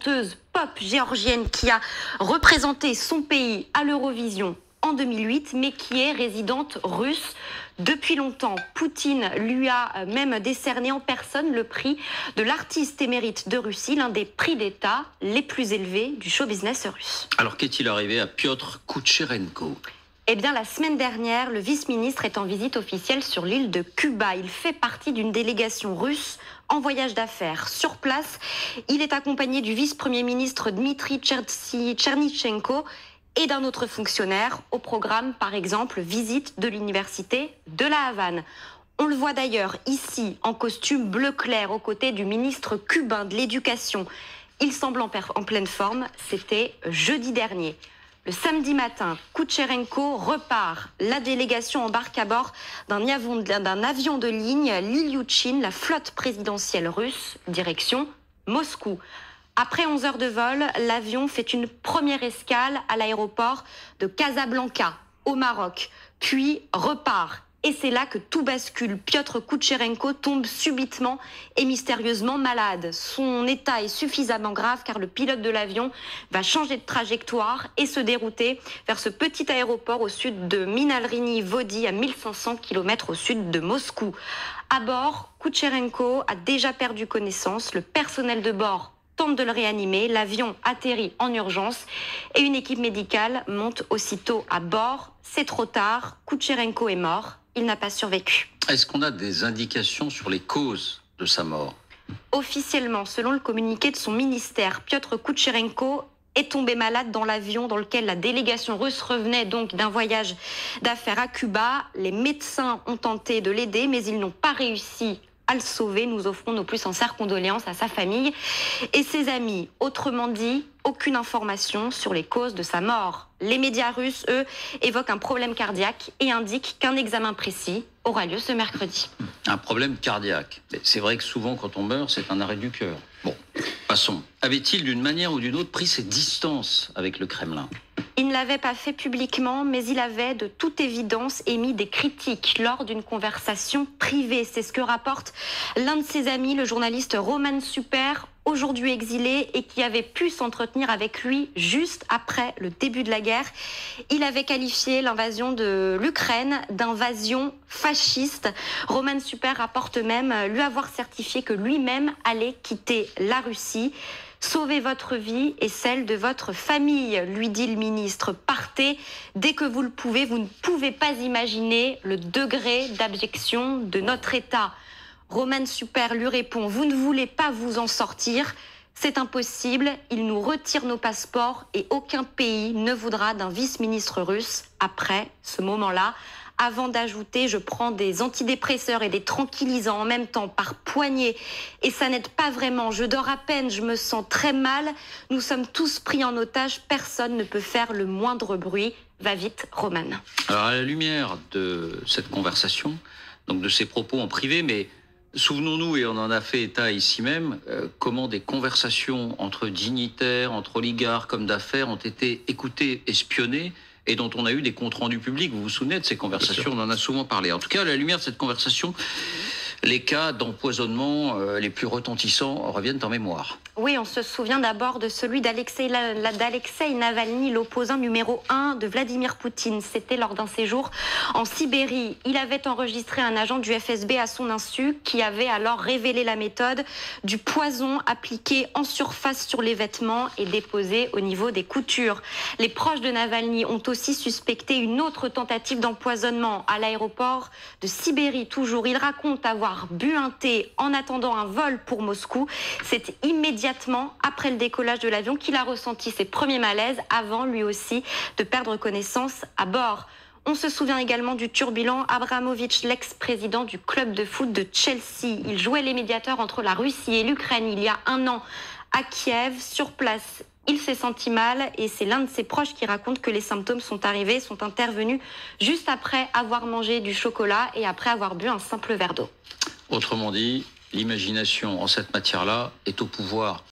chanteuse pop géorgienne qui a représenté son pays à l'Eurovision en 2008, mais qui est résidente russe depuis longtemps. Poutine lui a même décerné en personne le prix de l'artiste émérite de Russie, l'un des prix d'État les plus élevés du show business russe. Alors qu'est-il arrivé à Piotr Koutcherenko ? Eh bien, la semaine dernière, le vice-ministre est en visite officielle sur l'île de Cuba. Il fait partie d'une délégation russe en voyage d'affaires. Sur place, il est accompagné du vice-premier ministre Dmitry Tchernychenko et d'un autre fonctionnaire. Au programme, par exemple, visite de l'université de la Havane. On le voit d'ailleurs ici, en costume bleu clair, aux côtés du ministre cubain de l'Éducation. Il semble en pleine forme. C'était jeudi dernier. Le samedi matin, Koutcherenko repart. La délégation embarque à bord d'un avion de ligne, l'Ilyuchin, la flotte présidentielle russe, direction Moscou. Après 11 heures de vol, l'avion fait une première escale à l'aéroport de Casablanca, au Maroc, puis repart. Et c'est là que tout bascule. Piotr Koutcherenko tombe subitement et mystérieusement malade. Son état est suffisamment grave car le pilote de l'avion va changer de trajectoire et se dérouter vers ce petit aéroport au sud de Minalrini-Vody, à 1500 km au sud de Moscou. À bord, Koutcherenko a déjà perdu connaissance. Le personnel de bord tente de le réanimer. L'avion atterrit en urgence et une équipe médicale monte aussitôt à bord. C'est trop tard. Koutcherenko est mort. Il n'a pas survécu. Est-ce qu'on a des indications sur les causes de sa mort ? Officiellement, selon le communiqué de son ministère, Piotr Koutcherenko est tombé malade dans l'avion dans lequel la délégation russe revenait donc d'un voyage d'affaires à Cuba. Les médecins ont tenté de l'aider, mais ils n'ont pas réussi à le sauver. Nous offrons nos plus sincères condoléances à sa famille et ses amis. Autrement dit, aucune information sur les causes de sa mort. Les médias russes, eux, évoquent un problème cardiaque et indiquent qu'un examen précis aura lieu ce mercredi. Un problème cardiaque. C'est vrai que souvent, quand on meurt, c'est un arrêt du cœur. Bon, passons. Avait-il, d'une manière ou d'une autre, pris ses distances avec le Kremlin ? Il ne l'avait pas fait publiquement, mais il avait de toute évidence émis des critiques lors d'une conversation privée. C'est ce que rapporte l'un de ses amis, le journaliste Roman Super, aujourd'hui exilé et qui avait pu s'entretenir avec lui juste après le début de la guerre. Il avait qualifié l'invasion de l'Ukraine d'invasion fasciste. Roman Super rapporte même lui avoir certifié que lui-même allait quitter la Russie. Sauvez votre vie et celle de votre famille, lui dit le ministre. Partez dès que vous le pouvez. Vous ne pouvez pas imaginer le degré d'abjection de notre État. Roman Super lui répond: vous ne voulez pas vous en sortir. C'est impossible. Il nous retire nos passeports et aucun pays ne voudra d'un vice-ministre russe après ce moment-là. Avant d'ajouter, je prends des antidépresseurs et des tranquillisants en même temps par poignée et ça n'aide pas vraiment. Je dors à peine, je me sens très mal. Nous sommes tous pris en otage, personne ne peut faire le moindre bruit. Va vite, Roman. Alors à la lumière de cette conversation, donc de ses propos en privé, mais souvenons-nous, et on en a fait état ici même, comment des conversations entre dignitaires, entre oligarques, hommes d'affaires ont été écoutées, espionnées, et dont on a eu des comptes rendus publics. Vous vous souvenez de ces conversations ? On en a souvent parlé. En tout cas, à la lumière de cette conversation, les cas d'empoisonnement les plus retentissants reviennent en mémoire. Oui, on se souvient d'abord de celui d'Alexei Navalny, l'opposant numéro 1 de Vladimir Poutine. C'était lors d'un séjour en Sibérie. Il avait enregistré un agent du FSB à son insu qui avait alors révélé la méthode du poison appliqué en surface sur les vêtements et déposé au niveau des coutures. Les proches de Navalny ont aussi suspecté une autre tentative d'empoisonnement à l'aéroport de Sibérie. Toujours, il raconte avoir bu un thé en attendant un vol pour Moscou. C'est immédiatement après le décollage de l'avion qu'il a ressenti ses premiers malaises avant lui aussi de perdre connaissance à bord. On se souvient également du turbulent Abramovich, l'ex-président du club de foot de Chelsea. Il jouait les médiateurs entre la Russie et l'Ukraine il y a un an à Kiev. Sur place, il s'est senti mal et c'est l'un de ses proches qui raconte que les symptômes sont intervenus juste après avoir mangé du chocolat et après avoir bu un simple verre d'eau. Autrement dit, l'imagination en cette matière-là est au pouvoir.